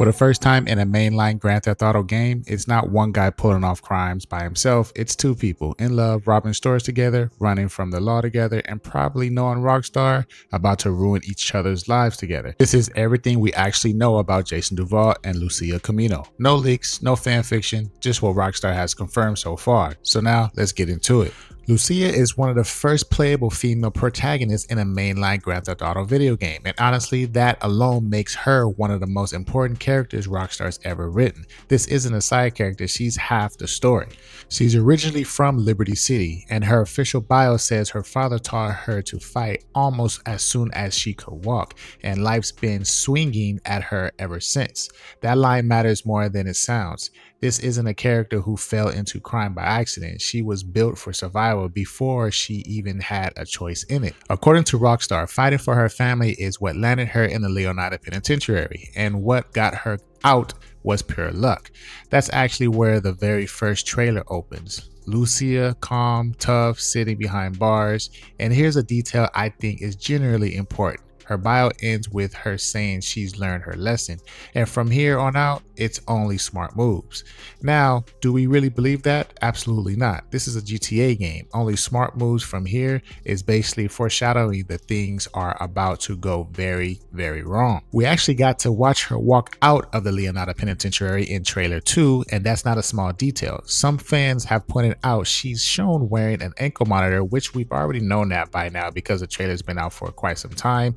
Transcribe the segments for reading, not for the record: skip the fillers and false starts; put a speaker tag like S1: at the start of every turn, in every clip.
S1: For the first time in a mainline Grand Theft Auto game, it's not one guy pulling off crimes by himself, it's two people in love, robbing stores together, running from the law together, and probably knowing Rockstar about to ruin each other's lives together. This is everything we actually know about Jason Duval and Lucia Camino. No leaks, no fan fiction, just what Rockstar has confirmed so far. So now let's get into it. Lucia is one of the first playable female protagonists in a mainline Grand Theft Auto video game, and honestly, that alone makes her one of the most important characters Rockstar's ever written. This isn't a side character, she's half the story. She's originally from Liberty City, and her official bio says her father taught her to fight almost as soon as she could walk, and life's been swinging at her ever since. That line matters more than it sounds. This isn't a character who fell into crime by accident. She was built for survival before she even had a choice in it. According to Rockstar, fighting for her family is what landed her in the Leonardo Penitentiary, and what got her out was pure luck. That's actually where the very first trailer opens. Lucia, calm, tough, sitting behind bars, and here's a detail I think is generally important. Her bio ends with her saying she's learned her lesson, and from here on out, it's only smart moves. Now, do we really believe that? Absolutely not. This is a GTA game. Only smart moves from here is basically foreshadowing that things are about to go very, very wrong. We actually got to watch her walk out of the Leonardo Penitentiary in trailer 2, and that's not a small detail. Some fans have pointed out she's shown wearing an ankle monitor, which we've already known that by now because the trailer's been out for quite some time.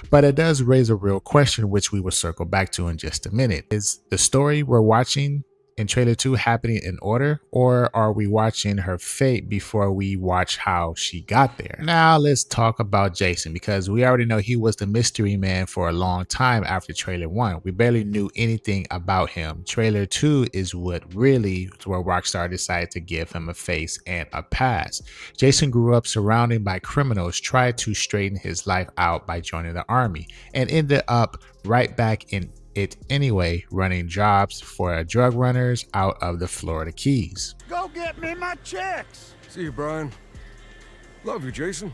S1: But it does raise a real question, which we will circle back to in just a minute. Is the story we're watching in trailer 2 happening in order, or are we watching her fate before we watch how she got there? Now let's talk about Jason, because we already know he was the mystery man for a long time after trailer 1. We barely knew anything about him. Trailer 2 is where Rockstar decided to give him a face and a pass. Jason grew up surrounded by criminals, tried to straighten his life out by joining the army, and ended up right back in it anyway, running jobs for drug runners out of the Florida Keys.
S2: Go get me my checks.
S3: See you, Brian. Love you, Jason.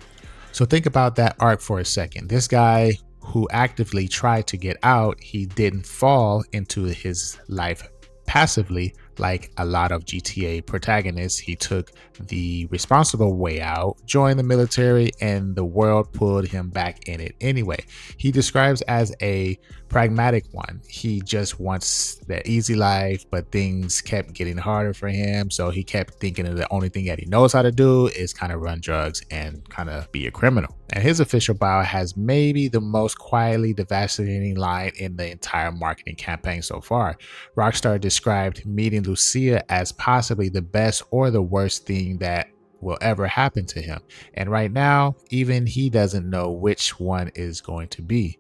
S1: So think about that arc for a second. This guy who actively tried to get out, he didn't fall into his life passively like a lot of GTA protagonists. He took the responsible way out, joined the military, and the world pulled him back in it anyway. He describes as a pragmatic one. He just wants the easy life, but things kept getting harder for him, so he kept thinking that the only thing that he knows how to do is kind of run drugs and kind of be a criminal. And his official bio has maybe the most quietly devastating line in the entire marketing campaign so far. Rockstar described meeting Lucia as possibly the best or the worst thing that will ever happen to him. And right now, even he doesn't know which one is going to be.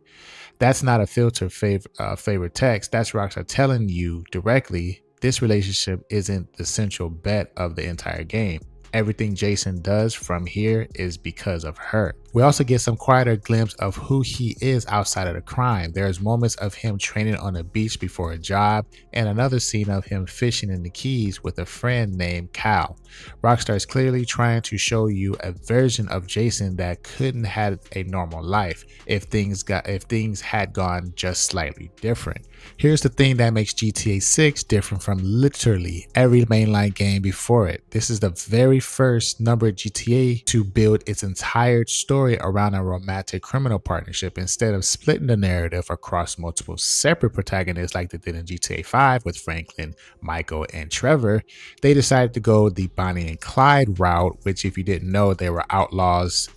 S1: That's not a filter favorite text. That's Rockstar telling you directly this relationship isn't the central bet of the entire game. Everything Jason does from here is because of her. We also get some quieter glimpse of who he is outside of the crime. There's moments of him training on a beach before a job, and another scene of him fishing in the Keys with a friend named Cal. Rockstar is clearly trying to show you a version of Jason that couldn't have a normal life if things had gone just slightly different. Here's the thing that makes GTA 6 different from literally every mainline game before it. This is the very first numbered GTA to build its entire story around a romantic criminal partnership instead of splitting the narrative across multiple separate protagonists like they did in GTA 5 with Franklin, Michael, and Trevor. They decided to go the Bonnie and Clyde route, which, if you didn't know, they were outlaws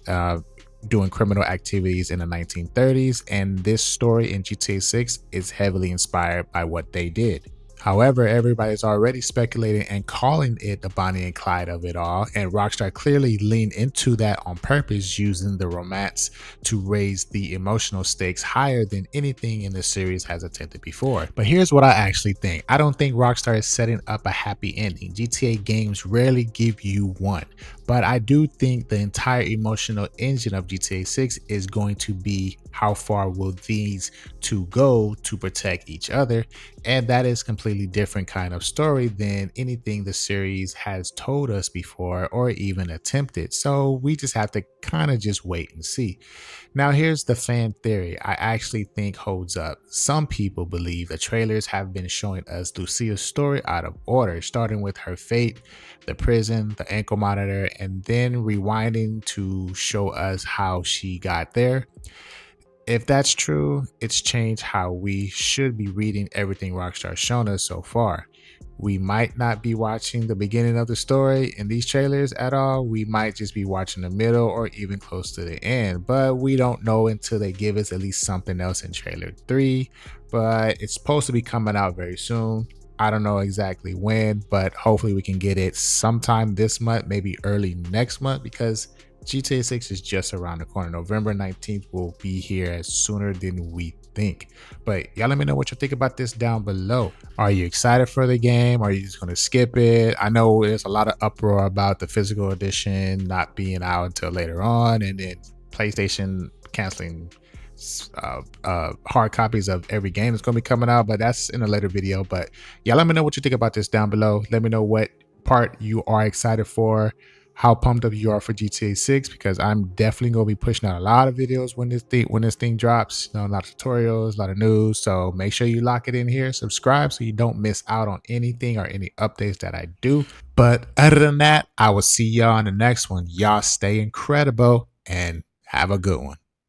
S1: doing criminal activities in the 1930s, and this story in GTA 6 is heavily inspired by what they did. However, everybody's already speculating and calling it the Bonnie and Clyde of it all, and Rockstar clearly leaned into that on purpose, using the romance to raise the emotional stakes higher than anything in the series has attempted before. But here's what I actually think. I don't think Rockstar is setting up a happy ending. GTA games rarely give you one. But I do think the entire emotional engine of GTA 6 is going to be how far will these two go to protect each other. And that is completely different kind of story than anything the series has told us before or even attempted. So we just have to kind of just wait and see. Now, here's the fan theory I actually think holds up. Some people believe the trailers have been showing us Lucia's story out of order, starting with her fate, the prison, the ankle monitor, and then rewinding to show us how she got there. If that's true, it's changed how we should be reading everything Rockstar's shown us so far. We might not be watching the beginning of the story in these trailers at all. We might just be watching the middle or even close to the end, but we don't know until they give us at least something else in trailer 3. But it's supposed to be coming out very soon. I don't know exactly when, but hopefully we can get it sometime this month, maybe early next month, because GTA 6 is just around the corner. November 19th will be here sooner than we think. But y'all let me know what you think about this down below. Are you excited for the game? Are you just going to skip it? I know there's a lot of uproar about the physical edition not being out until later on, and then PlayStation canceling hard copies of every game that's going to be coming out, but that's in a later video. But yeah, let me know what you think about this down below. Let me know what part you are excited for, how pumped up you are for GTA 6, because I'm definitely gonna be pushing out a lot of videos when this thing drops. You know, a lot of tutorials, a lot of news. So make sure you lock it in here, subscribe so you don't miss out on anything or any updates that I do. But other than that, I will see y'all in the next one. Y'all stay incredible and have a good one.